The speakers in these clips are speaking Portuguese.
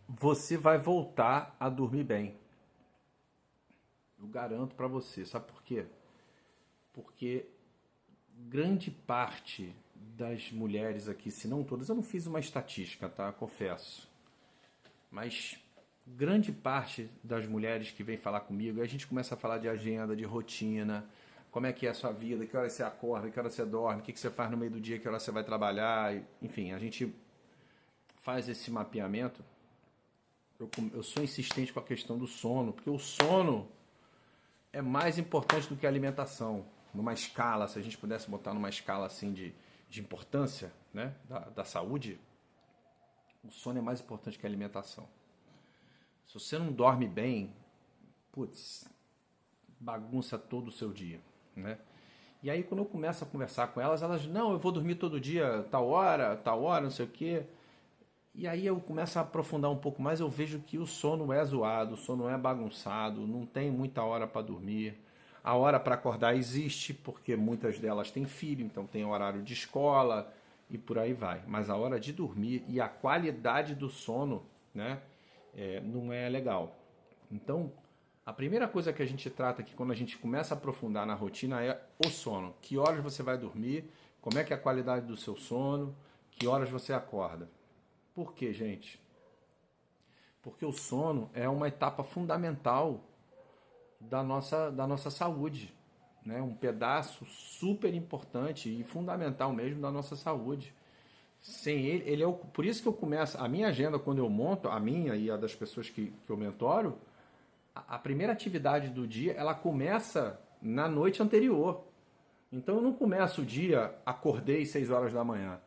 você vai voltar a dormir bem. Eu garanto para você. Sabe por quê? Porque grande parte das mulheres aqui, se não todas, eu não fiz uma estatística, tá? Confesso. Mas grande parte das mulheres que vem falar comigo, a gente começa a falar de agenda, de rotina, como é que é a sua vida, que hora você acorda, que hora você dorme, o que você faz no meio do dia, que hora você vai trabalhar, enfim, a gente faz esse mapeamento. Eu sou insistente com a questão do sono, porque o sono é mais importante do que a alimentação. Numa escala, se a gente pudesse botar numa escala assim de importância, né, da saúde, o sono é mais importante que a alimentação. Se você não dorme bem, putz, bagunça todo o seu dia, né? E aí quando eu começo a conversar com elas, não, eu vou dormir todo dia, tal hora, não sei o quê. E aí eu começo a aprofundar um pouco mais, eu vejo que o sono é zoado, o sono é bagunçado, não tem muita hora para dormir. A hora para acordar existe, porque muitas delas têm filho, então tem horário de escola e por aí vai. Mas a hora de dormir e a qualidade do sono, né, não é legal. Então, a primeira coisa que a gente trata aqui quando a gente começa a aprofundar na rotina é o sono. Que horas você vai dormir, como é que é a qualidade do seu sono, que horas você acorda. Por quê, gente? Porque o sono é uma etapa fundamental da nossa saúde, né? Um pedaço super importante e fundamental mesmo da nossa saúde. Sem ele, por isso que eu começo, a minha agenda quando eu monto, a minha e a das pessoas que eu mentoro, a primeira atividade do dia, ela começa na noite anterior. Então eu não começo o dia, acordei 6 horas da manhã.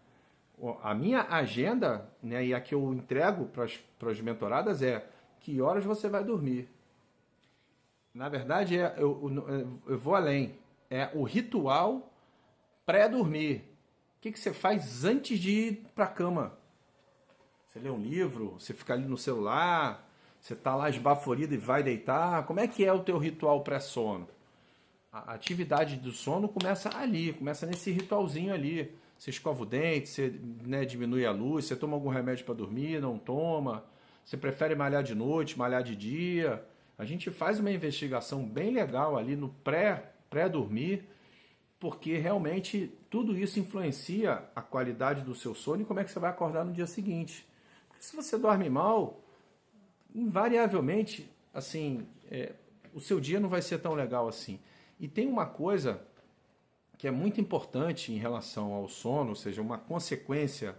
A minha agenda, né, e a que eu entrego para as mentoradas é que horas você vai dormir. Na verdade, eu vou além. É o ritual pré-dormir. O que você faz antes de ir para a cama? Você lê um livro? Você fica ali no celular? Você está lá esbaforido e vai deitar? Como é que é o teu ritual pré-sono? A atividade do sono começa ali, começa nesse ritualzinho ali. Você escova o dente, você, né, diminui a luz, você toma algum remédio para dormir, não toma. Você prefere malhar de noite, malhar de dia. A gente faz uma investigação bem legal ali no pré-dormir, porque realmente tudo isso influencia a qualidade do seu sono e como é que você vai acordar no dia seguinte. Porque se você dorme mal, invariavelmente, assim, o seu dia não vai ser tão legal assim. E tem uma coisa que é muito importante em relação ao sono, ou seja, uma consequência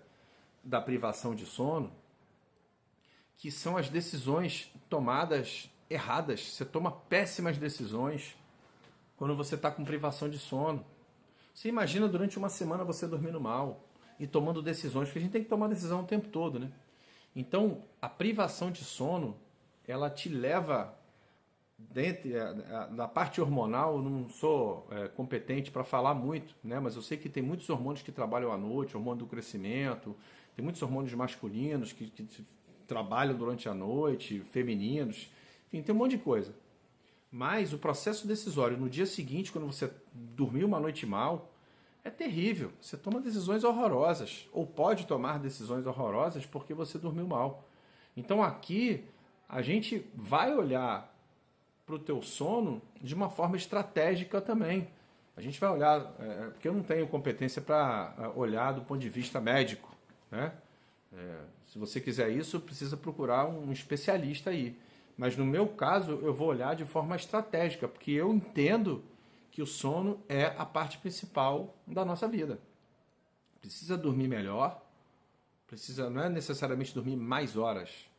da privação de sono, que são as decisões tomadas erradas. Você toma péssimas decisões quando você está com privação de sono. Você imagina durante uma semana você dormindo mal e tomando decisões, porque a gente tem que tomar decisão o tempo todo, né? Então, a privação de sono, ela te leva dentro da parte hormonal. Eu não sou competente para falar muito, né? Mas eu sei que tem muitos hormônios que trabalham à noite, hormônio do crescimento, tem muitos hormônios masculinos que trabalham durante a noite, femininos, enfim, tem um monte de coisa. Mas o processo decisório no dia seguinte, quando você dormiu uma noite mal, é terrível. Você toma decisões horrorosas, ou pode tomar decisões horrorosas porque você dormiu mal. Então aqui a gente vai olhar para o teu sono de uma forma estratégica também. A gente vai olhar, porque eu não tenho competência para olhar do ponto de vista médico, né? Se você quiser isso, precisa procurar um especialista aí. Mas no meu caso, eu vou olhar de forma estratégica, porque eu entendo que o sono é a parte principal da nossa vida. Precisa dormir melhor, não é necessariamente dormir mais horas,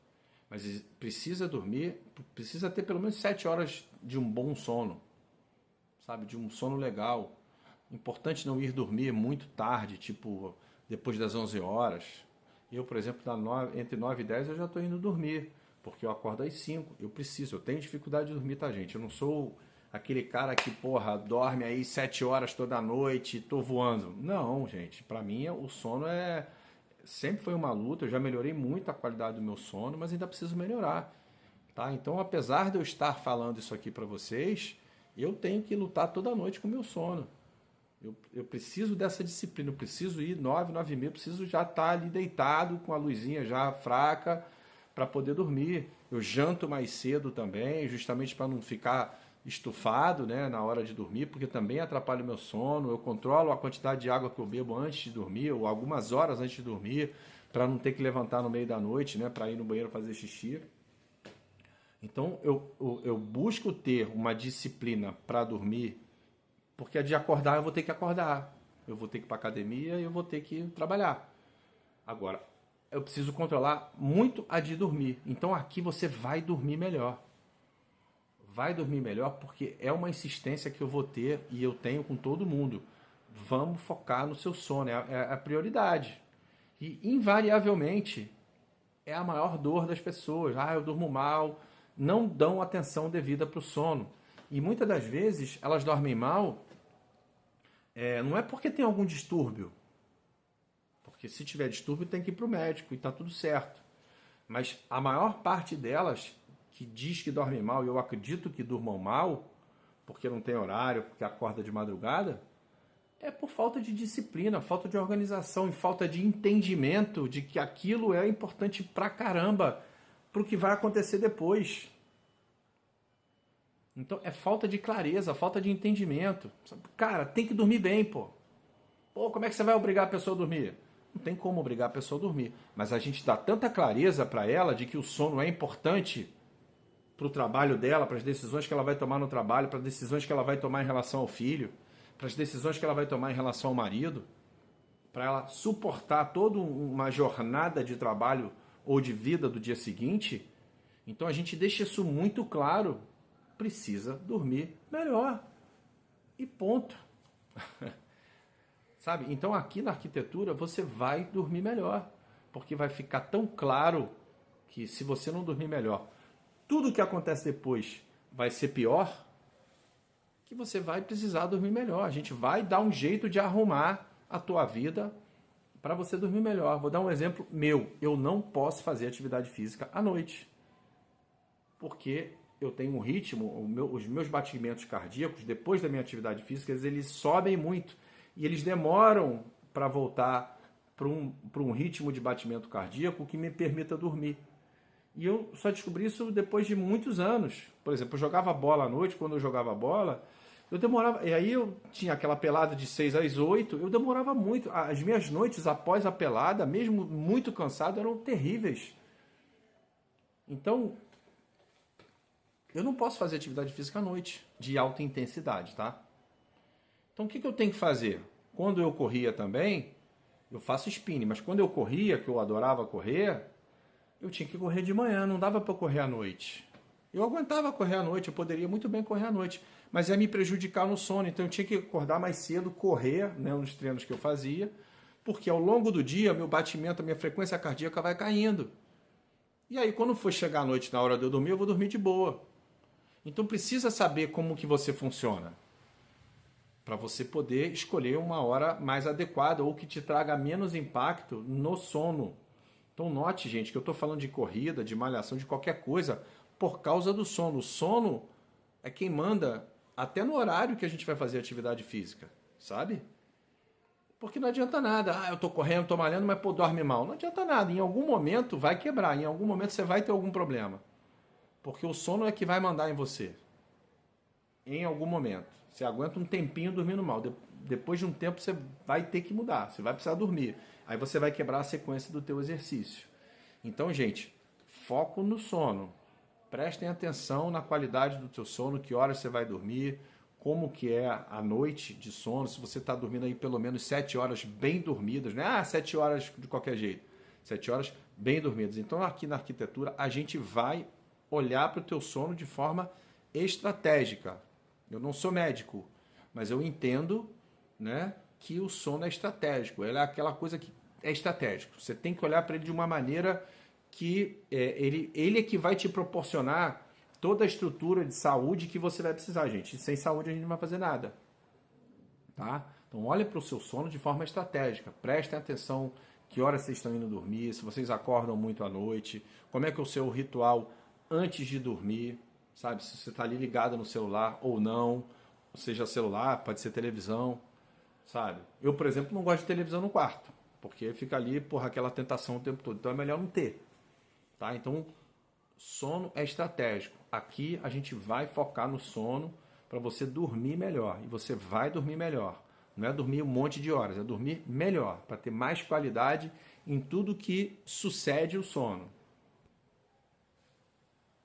mas precisa dormir, precisa ter pelo menos 7 horas de um bom sono, sabe? De um sono legal. Importante não ir dormir muito tarde, tipo depois das 11 horas. Eu, por exemplo, entre 9 e 10 eu já estou indo dormir, porque eu acordo às 5. Eu tenho dificuldade de dormir, tá, gente? Eu não sou aquele cara que, porra, dorme aí 7 horas toda noite e tô voando. Não, gente. Pra mim, o sono sempre foi uma luta. Eu já melhorei muito a qualidade do meu sono, mas ainda preciso melhorar, tá? Então, apesar de eu estar falando isso aqui pra vocês, eu tenho que lutar toda noite com o meu sono. Eu preciso dessa disciplina, eu preciso ir 9, 9 e meia, preciso já estar ali deitado com a luzinha já fraca, para poder dormir. Eu janto mais cedo também, justamente para não ficar estufado, né, na hora de dormir, porque também atrapalha o meu sono. Eu controlo a quantidade de água que eu bebo antes de dormir, ou algumas horas antes de dormir, para não ter que levantar no meio da noite, né, para ir no banheiro fazer xixi. Então eu busco ter uma disciplina para dormir, porque a de acordar eu vou ter que acordar, eu vou ter que ir para academia e eu vou ter que trabalhar. Agora, eu preciso controlar muito a de dormir. Então aqui você vai dormir melhor. Vai dormir melhor porque é uma insistência que eu vou ter e eu tenho com todo mundo. Vamos focar no seu sono, é a prioridade. E invariavelmente é a maior dor das pessoas. Ah, eu durmo mal, não dão atenção devida para o sono. E muitas das vezes elas dormem mal, não é porque tem algum distúrbio. Porque se tiver distúrbio tem que ir para o médico e está tudo certo. Mas a maior parte delas que diz que dorme mal, e eu acredito que durmam mal, porque não tem horário, porque acorda de madrugada, é por falta de disciplina, falta de organização e falta de entendimento de que aquilo é importante pra caramba pro que vai acontecer depois. Então é falta de clareza, falta de entendimento. Cara, tem que dormir bem, pô. Pô, como é que você vai obrigar a pessoa a dormir? Não tem como obrigar a pessoa a dormir. Mas a gente dá tanta clareza para ela de que o sono é importante para o trabalho dela, para as decisões que ela vai tomar no trabalho, para as decisões que ela vai tomar em relação ao filho, para as decisões que ela vai tomar em relação ao marido, para ela suportar toda uma jornada de trabalho ou de vida do dia seguinte. Então a gente deixa isso muito claro. Precisa dormir melhor. E ponto. Sabe? Então aqui na arquitetura você vai dormir melhor. Porque vai ficar tão claro que se você não dormir melhor, tudo que acontece depois vai ser pior, que você vai precisar dormir melhor. A gente vai dar um jeito de arrumar a tua vida para você dormir melhor. Vou dar um exemplo meu. Eu não posso fazer atividade física à noite. Porque eu tenho um ritmo, os meus batimentos cardíacos, depois da minha atividade física, eles sobem muito. E eles demoram para voltar para um ritmo de batimento cardíaco que me permita dormir. E eu só descobri isso depois de muitos anos. Por exemplo, eu jogava bola à noite, quando eu jogava bola, eu demorava... E aí eu tinha aquela pelada de 6 às 8, eu demorava muito. As minhas noites após a pelada, mesmo muito cansado, eram terríveis. Então, eu não posso fazer atividade física à noite, de alta intensidade, tá? Então, o que eu tenho que fazer? Quando eu corria também, eu faço spinning, mas quando eu corria, que eu adorava correr, eu tinha que correr de manhã, não dava para correr à noite. Eu aguentava correr à noite, eu poderia muito bem correr à noite, mas ia me prejudicar no sono, então eu tinha que acordar mais cedo, correr, né, nos treinos que eu fazia, porque ao longo do dia, meu batimento, a minha frequência cardíaca vai caindo. E aí, quando for chegar à noite, na hora de eu dormir, eu vou dormir de boa. Então precisa saber como que você funciona, para você poder escolher uma hora mais adequada ou que te traga menos impacto no sono. Então note, gente, que eu estou falando de corrida, de malhação, de qualquer coisa, por causa do sono. O sono é quem manda até no horário que a gente vai fazer atividade física, sabe? Porque não adianta nada. Ah, eu estou correndo, estou malhando, mas pô, dorme mal. Não adianta nada. Em algum momento vai quebrar, em algum momento você vai ter algum problema. Porque o sono é que vai mandar em você. Em algum momento. Você aguenta um tempinho dormindo mal. Depois de um tempo você vai ter que mudar. Você vai precisar dormir. Aí você vai quebrar a sequência do teu exercício. Então, gente, foco no sono. Prestem atenção na qualidade do teu sono, que horas você vai dormir, como que é a noite de sono, se você está dormindo aí pelo menos 7 horas bem dormidas, né? 7 horas de qualquer jeito. 7 horas bem dormidas. Então, aqui na arquitetura, a gente vai olhar para o teu sono de forma estratégica. Eu não sou médico, mas eu entendo, né, que o sono é estratégico. Ele é aquela coisa que é estratégico. Você tem que olhar para ele de uma maneira que ele é que vai te proporcionar toda a estrutura de saúde que você vai precisar, gente. Sem saúde a gente não vai fazer nada. Tá? Então olhe para o seu sono de forma estratégica. Prestem atenção que horas vocês estão indo dormir, se vocês acordam muito à noite, como é que é o seu ritual antes de dormir, sabe? Se você está ali ligado no celular ou não, seja celular, pode ser televisão, sabe? Eu, por exemplo, não gosto de televisão no quarto, porque fica ali, porra, aquela tentação o tempo todo. Então é melhor não ter. tá? Então, sono é estratégico. Aqui a gente vai focar no sono para você dormir melhor. E você vai dormir melhor. Não é dormir um monte de horas, é dormir melhor, para ter mais qualidade em tudo que sucede o sono.